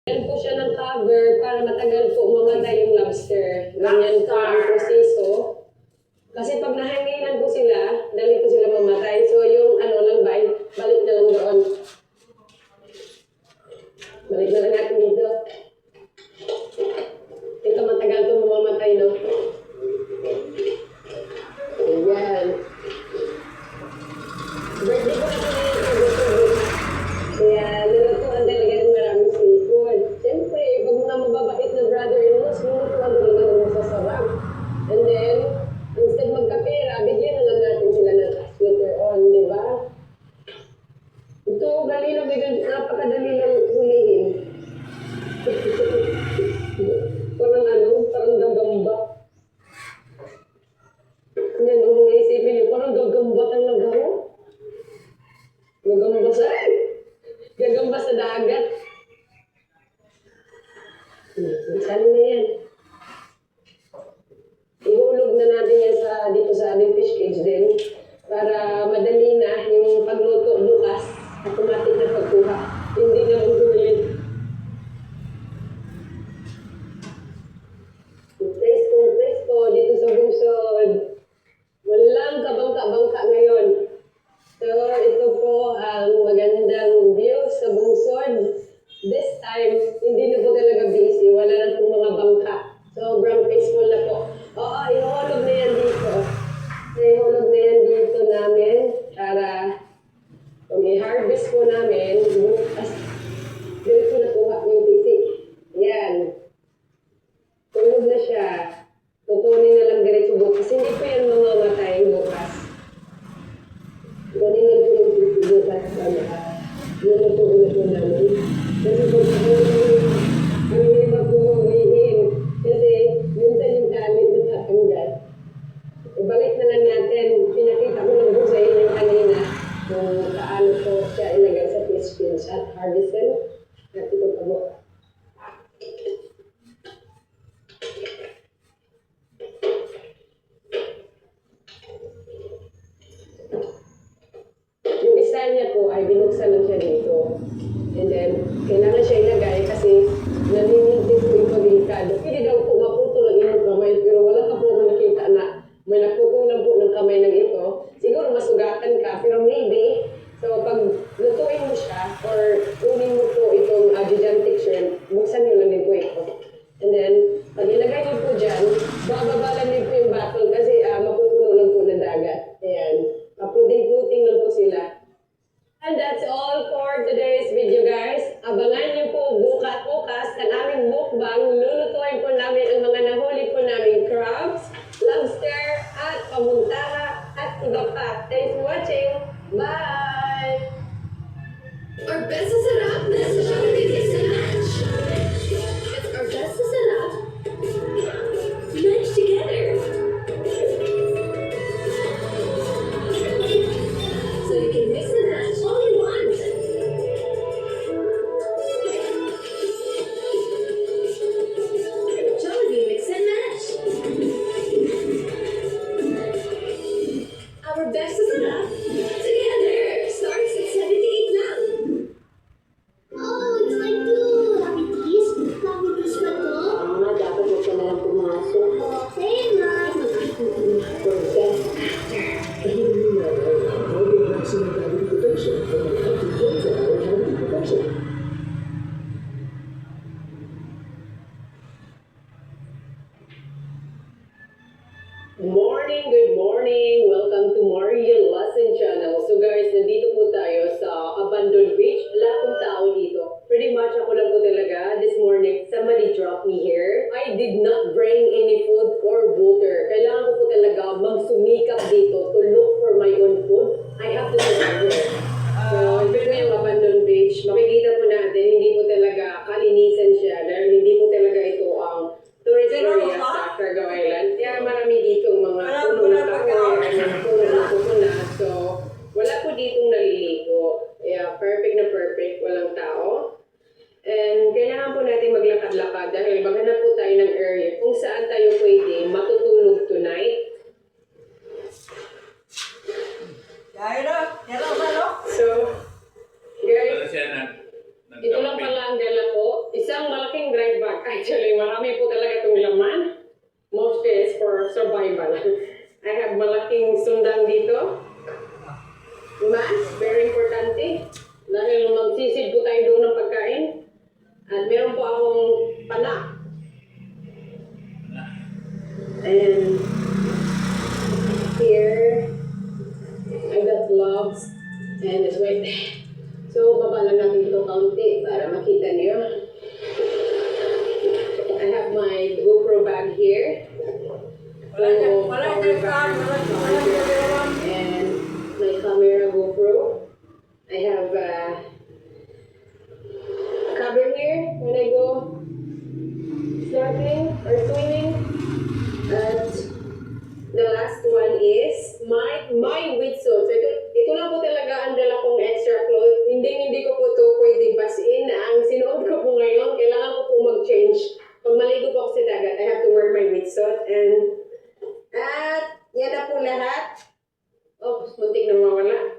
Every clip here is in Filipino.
Yan po siya ng cover para matagal po mamatay yung lobster. Ganyan po ang proseso. Kasi pag nahanginan po sila, dali po sila mamatay. So yung ano lang ba, balik na lang doon. Balik na lang natin dito. Ito matagal po mamamatay, no? Ayan. Birthday ko na po na yung kaya lulutuan talaga ng maraming seafood. Siyempre, pag mga mababait na brother-in-laws, lulutuan talaga ng masasarap. And then, instead magkapera, bigyan na lang natin sila ng cash later on, di ba? Ito, napakadali lang hulihin. Parang gagamba. Yan, kung naisipin niyo, parang gagamba talaga ho. Gagamba sa dagat. Saan na yan? Ihulog na natin yan dito sa ating fish cage din para madali na yung pagluto bukas, automatic na pagkuha. Hindi na magulin. Presko dito sa bungsod. Walang kabangka-bangka ngayon. So, ito po ang magandang view sa bungsod. This time, hindi na po talaga busy. Wala na pong mga bangka. Sobrang peaceful na po. Oo, ihulog na yan dito. Ihulog na yan dito namin para kung i-harvest po namin, bukas, dito ko nakuha yung PC. Yan. Tulog na siya. Tutunin na lang diretso bukas. Hindi po yan mamamatay bukas. Tutunin lang po yung PC bukas. Lulutuin na po namin. Kasi po, ang iba po humihin. Kasi, minsan yung kalit na tatanggal. Ibalik na lang natin. Pinakita ko lang po sa inyo kanina kung paano po siya ilagay sa fish cage at harvestin. At ito pa po. Yung isa niya po ay binuksan lang siya dito. And then, kailangan siya ilagay kasi naninintis po ito delikado. Pwede daw po maputol ang inyong kamay, pero wala ka po nakita na may naputulan po ng kamay ng ito. Siguro masugatan ka, pero maybe, so pag lutuin mo siya, or kunin mo po itong gigantic shrimp, buksan nyo lang din po ito. And then, pag ilagay nyo po dyan, bababalan nyo po yung bottle kasi mapupuno lang po ng dagat. Ayan, uploading-floating lang po sila. And that's all for today's video, guys. Abangan niyo po bukas ang aming mukbang. Lulutuin po namin ang mga nahuli po namin crabs, lobster, at pamuntala, at iba pa. Thanks for watching. Bye! Our best is sarap na sa Jollibee sa lunch. Our best is sarap. Lunch together. So you can mix and match all you want. Jollibee mix and match. Our best is sarap. Together starts at 78 lang. Oh, it's like blue. Happy teas? Happy teas ba to? Mama, dapat mo ka na lang pumasok. Okay, Mom. Good morning! Welcome to Maria Lesson Channel. So guys, nandito po tayo sa Abandoned Beach. Wala akong tao dito. Pretty much ako lang po talaga. This morning, somebody dropped me here. I did not bring any food or water. Kailangan ko po talaga magsumikap dito to look for my own food. I have to survive here. So, ito po yung Abandoned Beach. Makikita po natin, hindi po talaga kalinisan siya. Dahil hindi po talaga ito ang tourist area sa Cargo Island. Kaya marami ditong mga puno na kahoy, mga puno na coconut. So, wala po ditong naliligo. Yeah, perfect na perfect. Walang tao. And kailangan po natin maglakad-lakad dahil maghanap po tayo ng area kung saan tayo pwede matutulog tonight. So, guys, ito lang pala ang dala ko. Isang Actually, marami po talaga itong laman. Mostly is for survival. I have malaking sundang dito. Mas, very importante. Dahil magsisid po tayo doon ng pagkain. At meron po akong pana. And here, I got gloves and a sweat. So, baba lang natin ito kaunti para makita niyo. I have my GoPro bag here. So, power bag, charger, and my camera GoPro. I have a cover here when I go snorkeling or swimming. At the last one is my wetsuit. So ito lang po talaga ang dala kong extra clothes. Hindi ko po ito pwede basin. Ang sinuot ko po ngayon, kailangan ko po mag-change. Pag maligo po ako sa dagat, I have to wear my wetsuit. At yan na po lahat. Oh, muntik na mawala.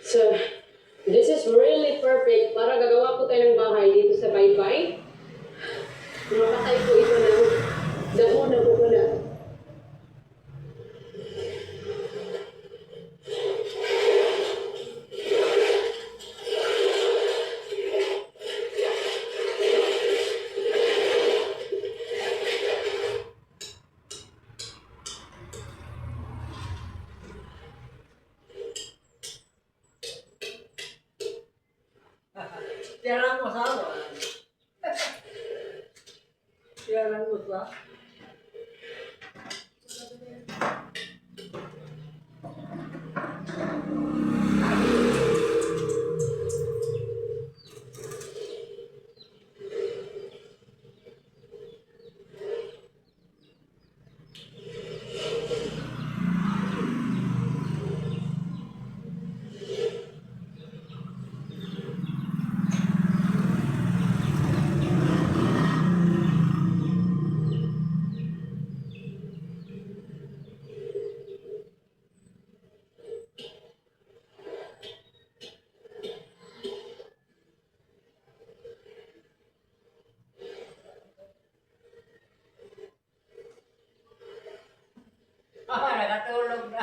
So, this is really perfect para gagawa po tayo ng bahay dito sa Baybay. Makatay po ito ng damo na pupula. Tiyaran mo sa ano? Tiyaran mo sa? Nakatulog na.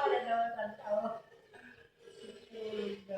Nanood ang tao. Tulog na.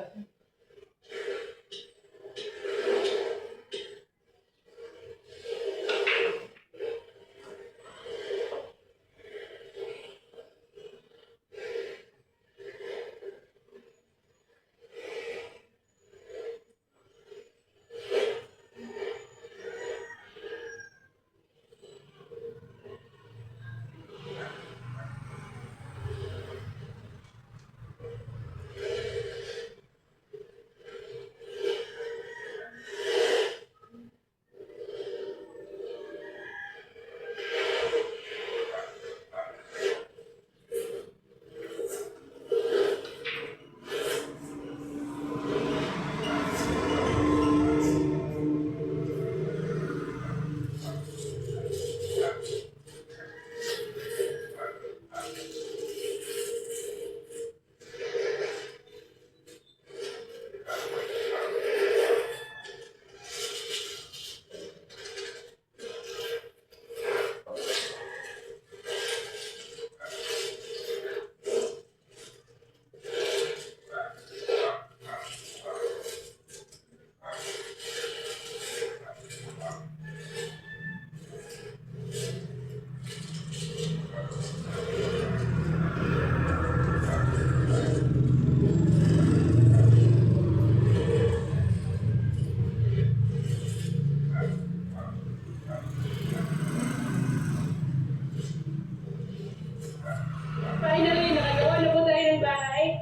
Finally, nakagawa na po tayo ng bahay.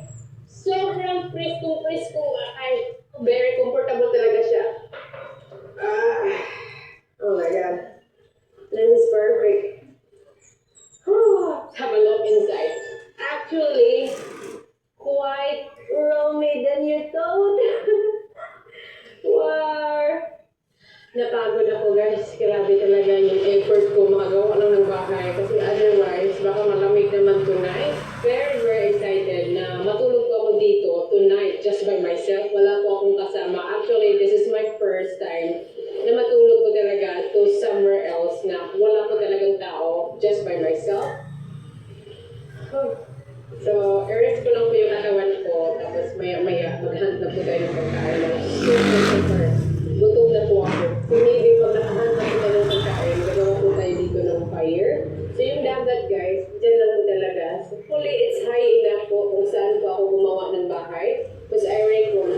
Sobrang preskong bahay. Very comfortable talaga siya. Oh my God. This is perfect. Let's have a look inside. Actually, quite roomy than you thought. Wow! Napagod ako guys. Grabe talaga yung effort ko makagawa lang ng bahay. Kasi otherwise, baka malamig naman naman tonight. Very, very excited na matulog po ako dito tonight just by myself. Wala po akong kasama. Actually, this is my first time na matulog ko talaga to somewhere else na wala po talagang tao, just by myself. So, i-rest ko lang po yung katawan ko, tapos maya-maya mag-hunt na po tayo ng pagkain. Super. Gutom na po ako. So, maybe pag nakahunt na po tayo ng pagkain, gagawa po tayo dito ng fire. So, yung dagat, guys, dyan lang po talaga. So, fully, it's high enough po kung saan po ako gumawa ng bahay. Because I reckon,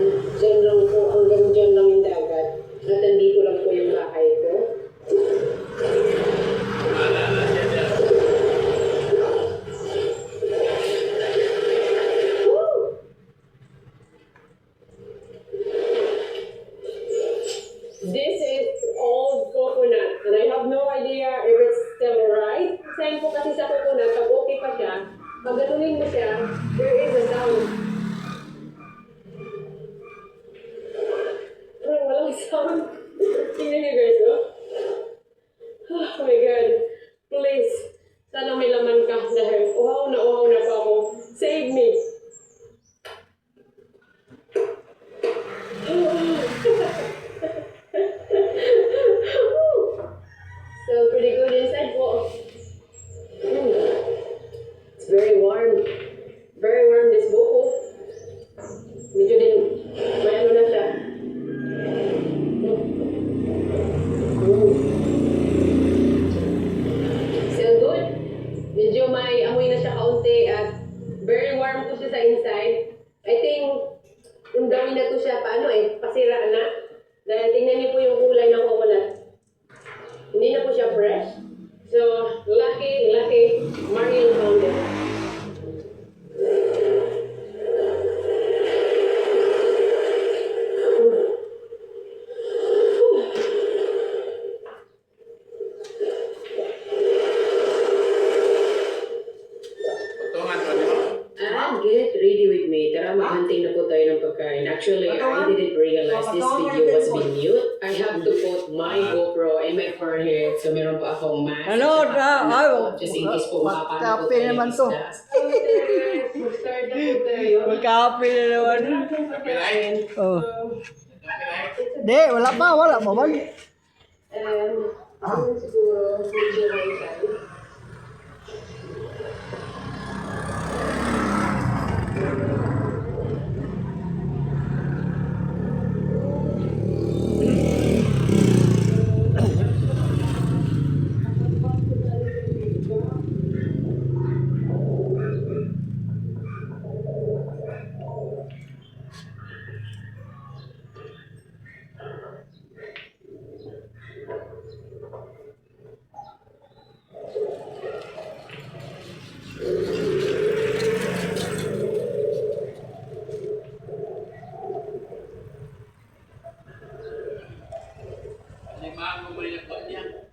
dyan lang po, hanggang dyan lang yung dagat. At nandito lang po yung bahay ko. This is old coconut, and I have no idea if it's still right. Same po kasi sa coconut, pag okay pa siya, pag ganunin mo siya, there is a sound. Parang walang sound. Tingnan niyo guys, oh. Oh my God. Please, sana may laman ka dahil uhaw na pa ako. Save me. So pretty good inside po. It's very warm. Very warm this buko. Medyo din, may ano na siya. Still good. Medyo may amoy na siya kaunti at very warm po siya sa inside. I think, yung gawin na to siya, paano pasira na. Dahil tingnan niyo po yung kulay ng coconut. Hindi na po siya fresh. So, lucky, Mariel found it. And get ready with me. Tara, maghantay na po tayo ng pagkain. Actually, I didn't realize this video was being mute. I have to put my GoPro and my forehead. So, meron pa akong mask. Ano, Just in case po mapapano po Kape tayo naman ng to. isdas. Mag-start na po tayo. Magkape na naman. Pagkain. Oh. Di, wala pa man. And, siguro, medyo may time.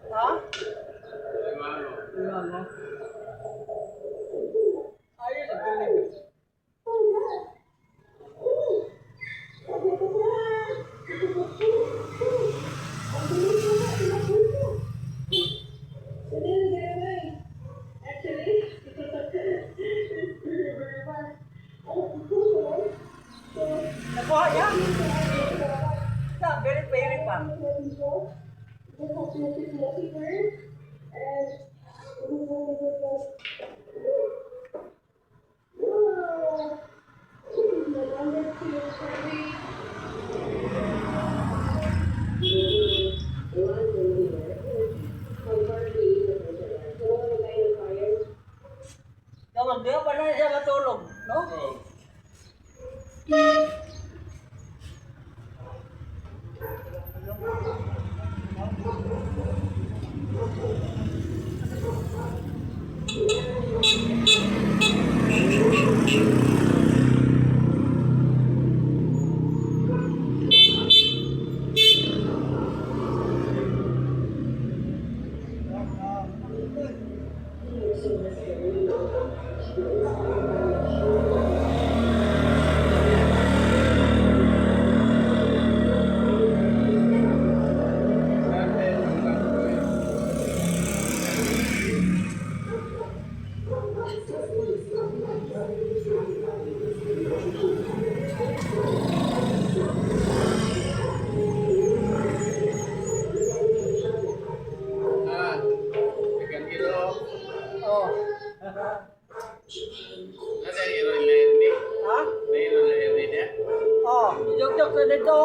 Ha? Lima. Ayun, nagkalig. Nakuha niya? Very pa. Di pa na siya matulog, no? Ada iron layer ni. Ha? May iron layer ni dia. Oh, jok-jok na dito.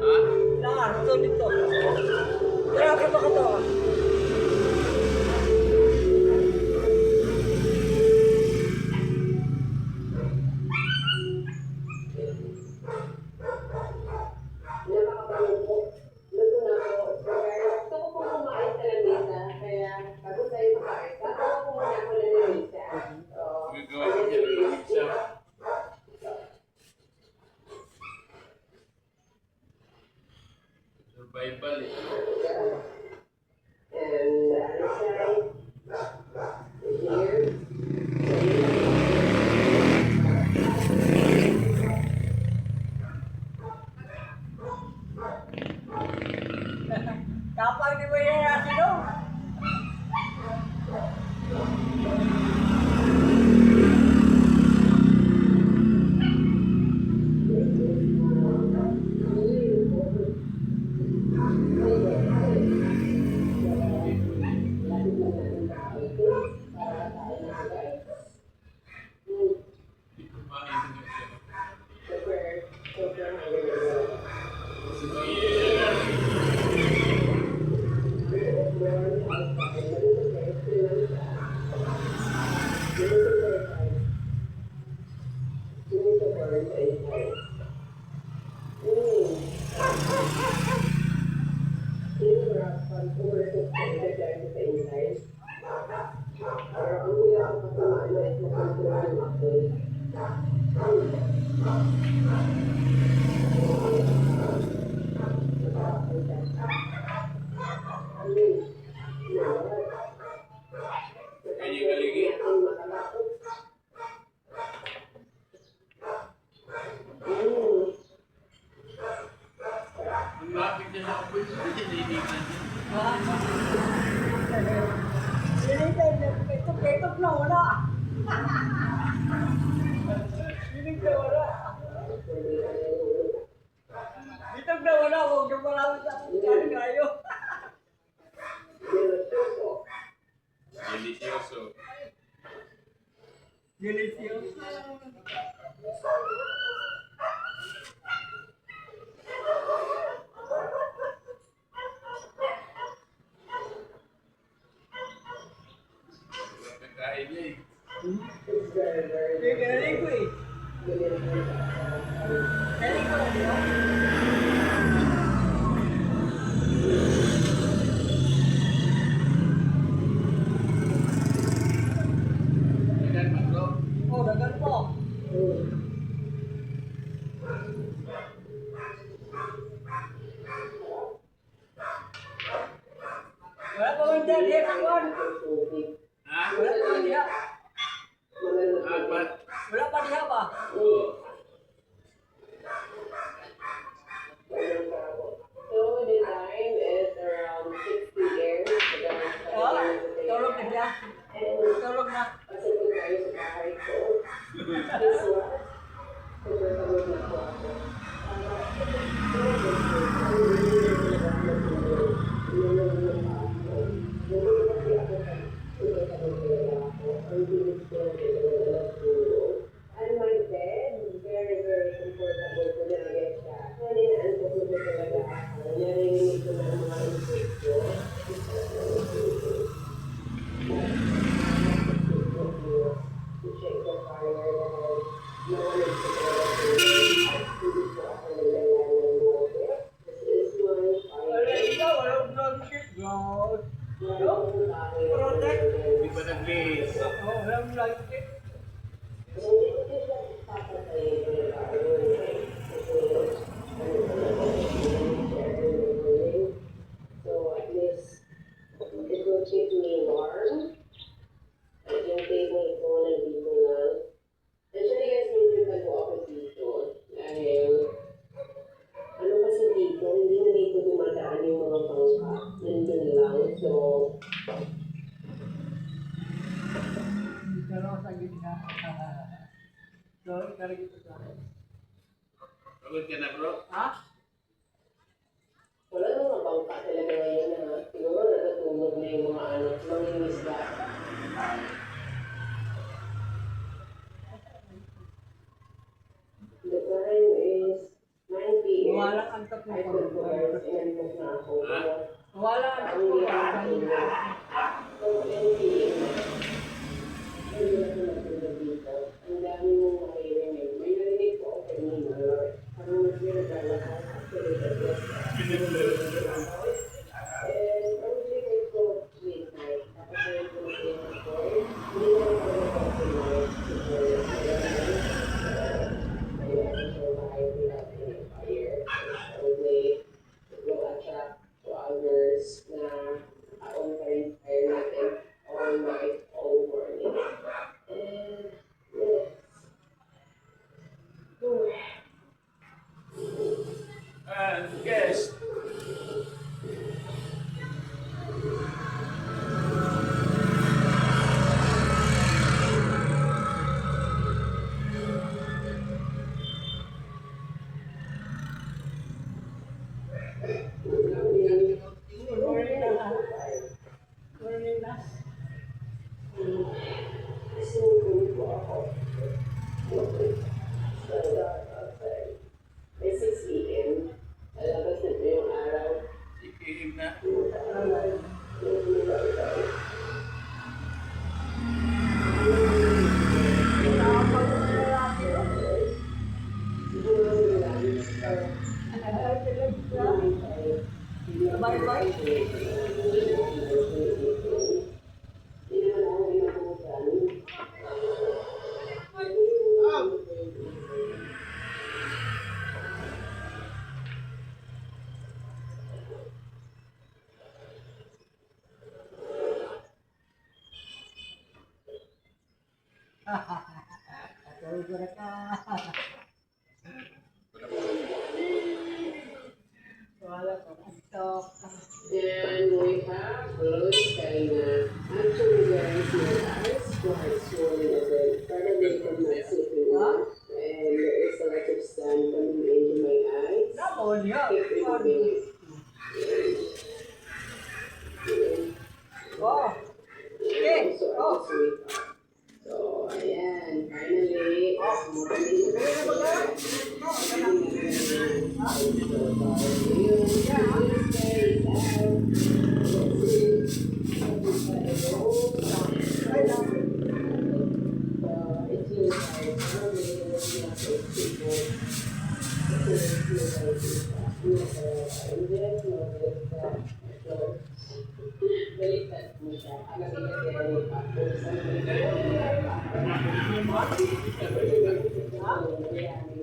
Ha? Nah, ito dito. Kaya ka ba ito? Napakapagod po. Luto na po. Pero gusto ko pong kumain sa lamesa. Kaya bago tayo kumain, tatawa po muna ako ng lamesa. So, Gagawa ko dyan ng pizza. Survival eh. and the other side here. Kapag di ba yan natin, no? Kaya galigi. Ang lapit na sa kapit. Hindi na. Ketok na wala. Sinig na wala. Bitog na wala. Huwag na marami sa akin kayo. Delicioso. Delicioso. Pagkain niya eh. Galing ko eh. Galing ko di ba? Dagan pa bro. Oh, dagan po. Wala pa man dyan, di kawan. Ha? Wala pa diha. Apat. Wala pa diha ba? Oo. So the time is around 60 years. Oh, tulog na siya. Tulog na. Kasi kung tayo sa bahay ko, this one, super pagod na po ako. And my bed, very, very comfortable ko na agad siya. Kaya ninaantok ko po talaga ako. Narinig ko na ang mga isip ko. To check the fire dahil nawalan ko talaga hindi po ako naglalaan ng water. This is my Wala fire. ikaw, wala blanket. God. Hindi pa nag-lis. Oh, wala blanket. So at least it will keep me warm. At yung table ko nandito lang. Actually guys, medyo bago ako dito. Dahil ano kasi dito, hindi na dito dumadaan yung mga pangka. Nandun lang. So, Pero sa gitna. So, karag ito sa akin. Pagod ka na bro? Ha? wala nang mga bangka talaga ngayon ha. Siguro natutulog na yung mga ano, mangingisda. antok mo Ay, ko. guys, inantok na ako. Wala antok Ang mo. hirap. So, anyway, hindi ako natulog dito. Ang dami mong maririnig. May narinig ko ako kanina. Parang nagre-regala ka. Actually, that was and ang narinig ko midnight. Tapos narinig ko na pinag-record. Hindi na ako nag-record kaya siya bahay without any fire. Probably will attract to others na on pa rin fire natin all night, all morning. And yes. And guest. Morning na. May 6 p.m. Lalabas na po yung araw. Ikiim na. Bye-bye. Tulog na ka. Wala ka antok. And we have Rose Karina. Actually, guys, my eyes were swollen a bit. Probably from not sleeping enough. And there is a lot of sun coming into my eyes. Namon ya. Keep removing it. Oh. Okay. So I Oh. just wake up. So, ayan. Finally, it's morning. Baliktad mo siya. Ang pinagyan pa. Kung saan mo